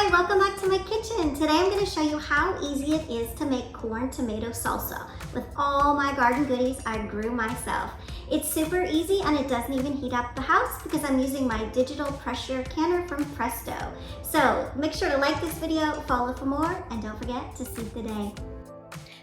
Hi, welcome back to my kitchen. Today I'm going to show you how easy it is to make corn tomato salsa with all my garden goodies I grew myself. It's super easy and it doesn't even heat up the house because I'm using my digital pressure canner from Presto. So make sure to like this video, follow for more, and don't forget to seed the day.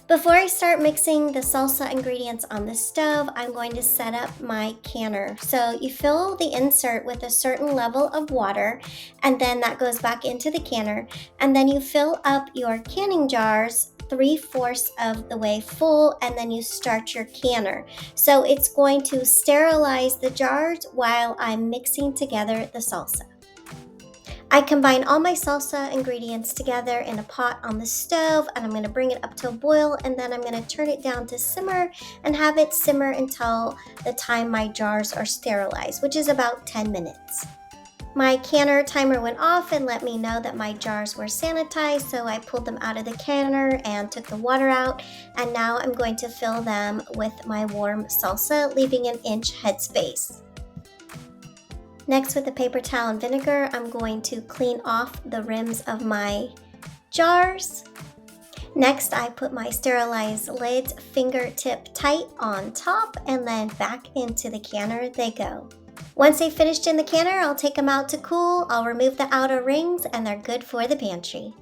Before I start mixing the salsa ingredients on the stove, I'm going to set up my canner. So you fill the insert with a certain level of water, and then that goes back into the canner, and then you fill up your canning jars 3/4 of the way full, and then you start your canner. So it's going to sterilize the jars while I'm mixing together the salsa. I combine all my salsa ingredients together in a pot on the stove, and I'm going to bring it up to a boil, and then I'm going to turn it down to simmer and have it simmer until the time my jars are sterilized, which is about 10 minutes. My canner timer went off and let me know that my jars were sanitized, so I pulled them out of the canner and took the water out, and now I'm going to fill them with my warm salsa, leaving an inch headspace. Next, with a paper towel and vinegar, I'm going to clean off the rims of my jars. Next, I put my sterilized lids fingertip tight on top, and then back into the canner they go. Once they've finished in the canner, I'll take them out to cool. I'll remove the outer rings, and they're good for the pantry.